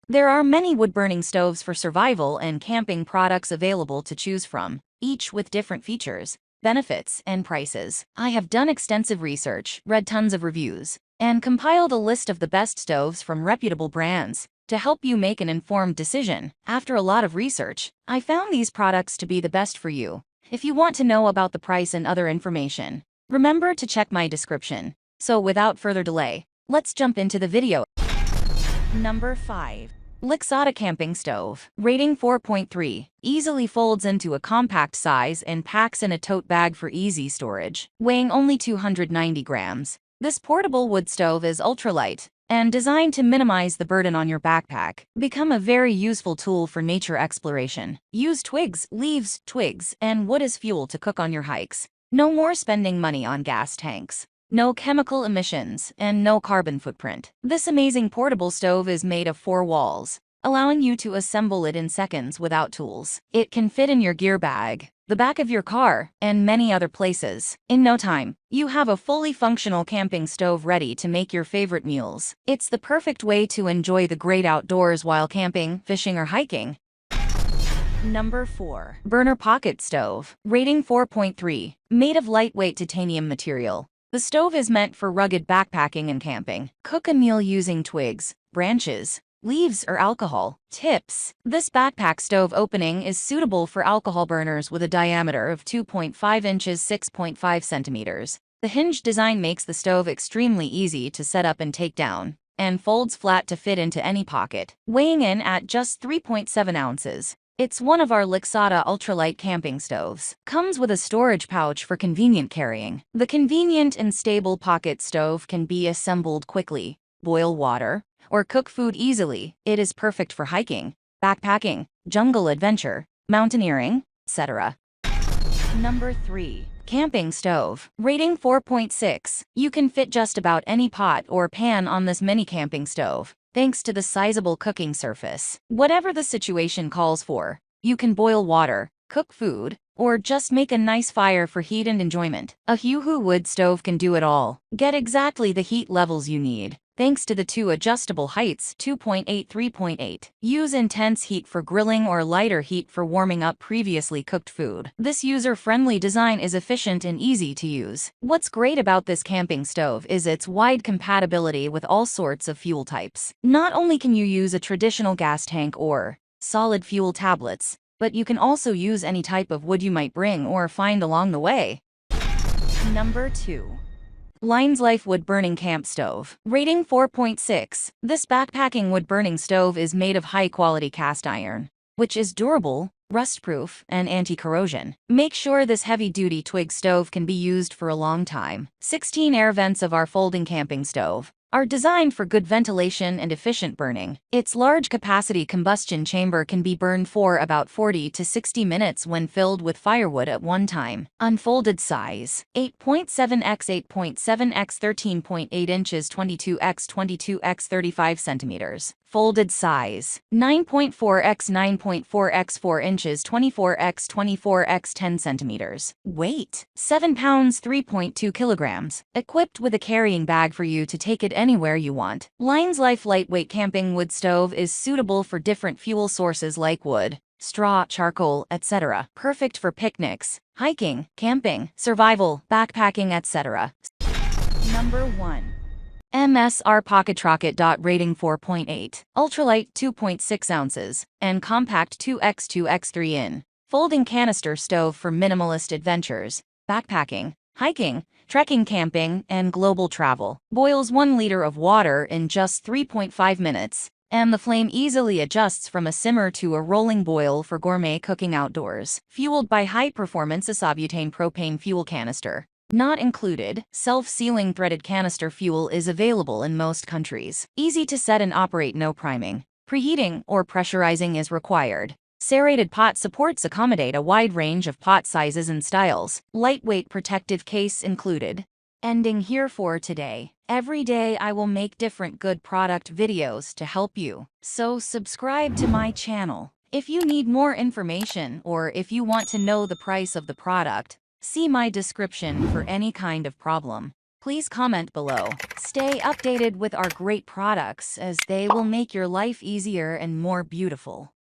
There are many wood-burning stoves for survival and camping products available to choose from, each with different features, benefits, and prices. I have done extensive research, read tons of reviews, and compiled a list of the best stoves from reputable brands to help you make an informed decision. After a lot of research, I found these products to be the best for you. If you want to know about the price and other information, remember to check my description. So without further delay, let's jump into the video. Number 5. Lixada Camping Stove. Rating 4.3. Easily folds into a compact size and packs in a tote bag for easy storage. Weighing only 290 grams. This portable wood stove is ultralight and designed to minimize the burden on your backpack. Become a very useful tool for nature exploration. Use twigs, leaves, twigs, and wood as fuel to cook on your hikes. No more spending money on gas tanks. No chemical emissions, and no carbon footprint. This amazing portable stove is made of 4 walls, allowing you to assemble it in seconds without tools. It can fit in your gear bag, the back of your car, and many other places. In no time, you have a fully functional camping stove ready to make your favorite meals. It's the perfect way to enjoy the great outdoors while camping, fishing, or hiking. Number 4. Burner Pocket Stove. Rating 4.3. Made of lightweight titanium material. The stove is meant for rugged backpacking and camping. Cook a meal using twigs, branches, leaves, or alcohol. Tips. This backpack stove opening is suitable for alcohol burners with a diameter of 2.5 inches 6.5 centimeters. The hinged design makes the stove extremely easy to set up and take down, and folds flat to fit into any pocket. Weighing in at just 3.7 ounces. It's one of our Lixada ultralight camping stoves. Comes with a storage pouch for convenient carrying. The convenient and stable pocket stove can be assembled quickly, boil water, or cook food easily. It is perfect for hiking, backpacking, jungle adventure, mountaineering, etc. Number 3. Camping Stove. Rating 4.6. You can fit just about any pot or pan on this mini camping stove, thanks to the sizable cooking surface. Whatever the situation calls for, you can boil water, cook food, or just make a nice fire for heat and enjoyment. A Huhu wood stove can do it all. Get exactly the heat levels you need, thanks to the 2 adjustable heights, 2.8, 3.8. Use intense heat for grilling or lighter heat for warming up previously cooked food. This user-friendly design is efficient and easy to use. What's great about this camping stove is its wide compatibility with all sorts of fuel types. Not only can you use a traditional gas tank or solid fuel tablets, but you can also use any type of wood you might bring or find along the way. Number 2. Lines Life Wood Burning Camp Stove. Rating 4.6. This backpacking wood burning stove is made of high-quality cast iron, which is durable, rust-proof, and anti-corrosion. Make sure this heavy-duty twig stove can be used for a long time. 16 air vents of our folding camping stove are designed for good ventilation and efficient burning. Its large-capacity combustion chamber can be burned for about 40 to 60 minutes when filled with firewood at one time. Unfolded size: 8.7 x 8.7 x 13.8 inches 22 x 22 x 35 centimeters. Folded size: 9.4 x 9.4 x 4 inches 24 x 24 x 10 centimeters. Weight: 7 pounds 3.2 kilograms. Equipped with a carrying bag for you to take it anywhere you want. Lines Life Lightweight Camping Wood Stove is suitable for different fuel sources like wood, straw, charcoal, etc. Perfect for picnics, hiking, camping, survival, backpacking, etc. Number 1. MSR Pocket Rocket. Rating 4.8. Ultralight 2.6 ounces, and compact 2x2x3 in. Folding canister stove for minimalist adventures, backpacking, hiking, trekking, camping, and global travel. Boils 1 liter of water in just 3.5 minutes, and the flame easily adjusts from a simmer to a rolling boil for gourmet cooking outdoors. Fueled by high-performance isobutane propane fuel canister. Not included, self-sealing threaded canister fuel is available in most countries. Easy to set and operate, no priming, preheating, or pressurizing is required. Serrated pot supports accommodate a wide range of pot sizes and styles. Lightweight protective case included. Ending here for today. Every day I will make different good product videos to help you. So subscribe to my channel. If you need more information or if you want to know the price of the product, see my description for any kind of problem. Please comment below. Stay updated with our great products as they will make your life easier and more beautiful.